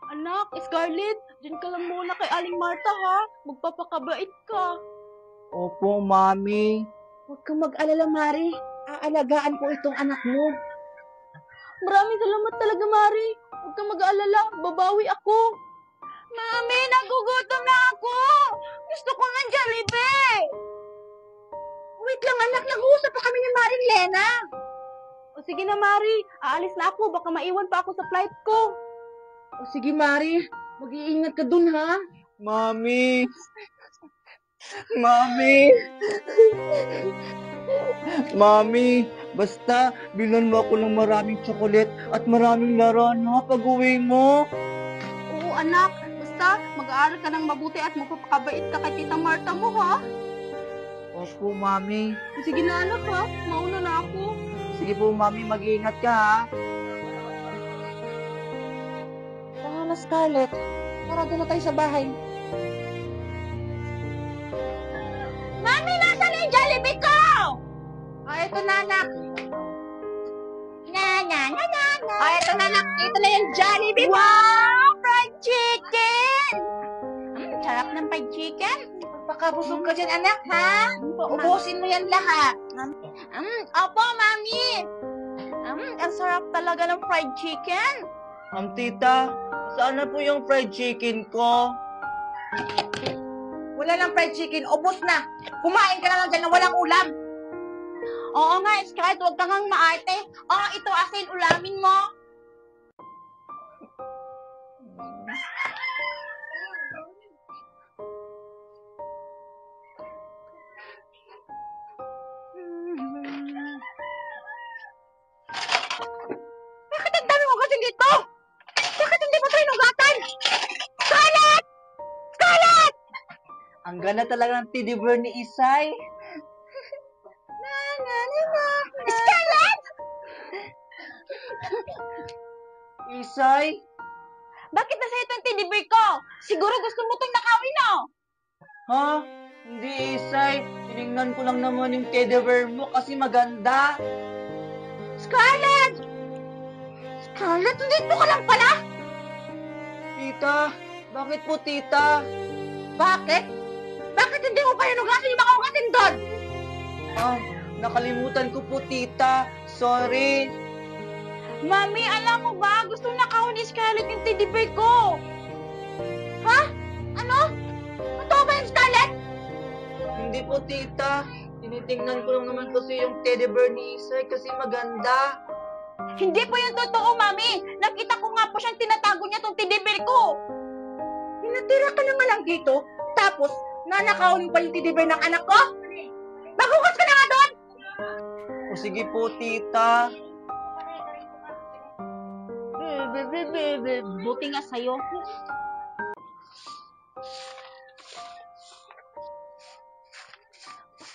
Anak, Scarlett, dyan ka lang muna kay Aling Marta ha. Magpapakabait ka. Opo, Mami. Huwag kang mag-alala, Mari. Aalagaan ko itong anak mo. Maraming salamat talaga, Mari. Huwag kang mag-aalala. Babawi ako. Mami, nagugutom na ako. Gusto ko ng Jollibee. Wait lang, anak. Nag-uusap pa kami ni Maring Lena. O sige na, Mari. Aalis na ako. Baka maiwan pa ako sa flight ko. O sige, Mari. Mag-iingat ka dun, ha? Mami. Mami. Mami, basta bilan mo ako ng maraming tsokolet at maraming laruan ha pag-uwi mo. Oo, anak. Basta mag-aaral ka ng mabuti at magpapakabait ka kay Tita Marta mo, ha? Opo, Mami. O sige na, anak, ha? Mauna na ako. Sige po, Mami, mag-iingat ka ha. Tama na, Scarlett. Tara, doon na tayo sa bahay. Mami, nasaan na yung Jollibee ko? Ito na, anak. Ito na, anak. Ito na yung Jollibee mo. Wow! Fried chicken! Sarap ng fried chicken. Pakabusog ka dyan, anak, ha? Ubusin mo yan lahat. Opo, Mami. Ang sarap talaga ng fried chicken. Tita, saan na po yung fried chicken ko? Wala lang fried chicken. Ubus na. Kumain ka na lang dyan na walang ulam. Oo nga, Scarlett, huwag kang maarte. Ito asin, ulamin mo. Bakit ang dami mo kasi dito? Bakit hindi mo ito inugatan? Scarlett! Scarlett! Ang ganda talaga ng teddy bear ni Isay. Scarlett! Isay? Bakit nasa ito ang teddy bear ko? Siguro gusto mo itong nakawin, no? Ha? Hindi, Isay. Tinignan ko lang naman yung teddy bear mo kasi maganda. Scarlett! Scarlett, nandito ka lang pala? Tita, bakit po tita? Bakit? Bakit hindi mo pa inugasan yung mga ugasin doon? Nakalimutan ko po tita. Sorry. Mami, alam mo ba? Gusto nakawin ni Scarlett yung teddy bear ko. Ha? Ano? Totoo ba yung Scarlett? Hindi po tita. Tinitingnan ko lang naman kasi yung teddy bear ni Isay kasi maganda. Hindi po yung totoo, Mami. Nakita ko nga po siyang tinatago niya tong teddy bear ko. Pinatira ka na nga lang dito, tapos nanakawin pa yung teddy bear ng anak ko? Maghugas ka na nga doon! O sige po tita. Buti nga sa'yo.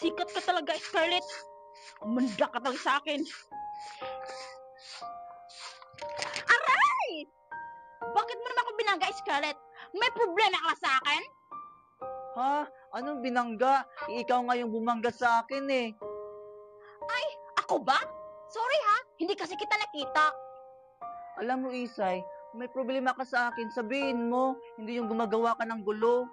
Sikat ka talaga, Scarlett. Umanda ka talaga sa akin. Aray! Bakit mo naman ako binangga, Scarlett? May problema ka sa akin? Ha? Anong binangga? Ikaw nga yung bumangga sa akin eh. Ako ba? Sorry ha, hindi kasi kita nakita. Alam mo Isay, may problema ka sa akin. Sabihin mo, hindi yung gumagawa ka ng gulo.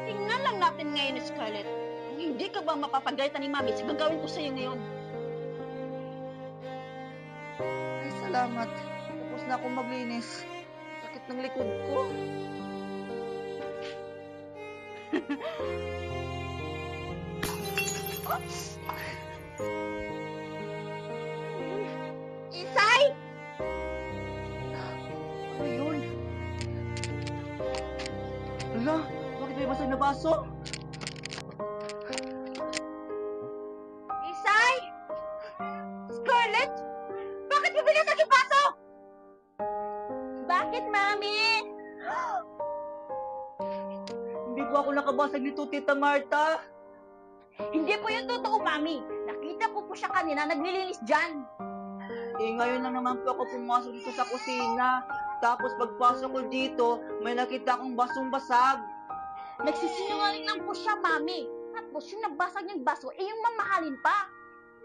Tingnan lang natin ngayon, Scarlett. Kung hindi ka ba mapapagalitan ni Mami sa gagawin ko sa'yo ngayon. Ay, salamat. Tapos na akong maglinis. Sakit ng likod ko. Isay! Ano yun? Ala, bakit may basag na baso? Isay! Scarlett! Bakit mo binasag yung baso? Bakit, Mami? Hindi po ako nakabasag nito, Tita Marta. Hindi po yung totoo, Mami. Nakita ko po siya kanina naglilinis dyan. Eh, ngayon lang naman po ako pumasok dito sa kusina. Tapos pagpasok ko dito, may nakita akong basong basag. Nagsisinungaling lang po siya, Mami. Tapos yung nabasag niyang baso, yung mamahalin pa.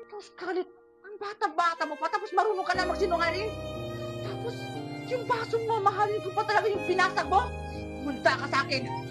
Ito, Scarlett, Ang bata-bata mo pa, tapos marunong ka na magsinungaling. Tapos, yung basong mamahalin ko pa talaga yung pinasag mo. Munta ka sa akin.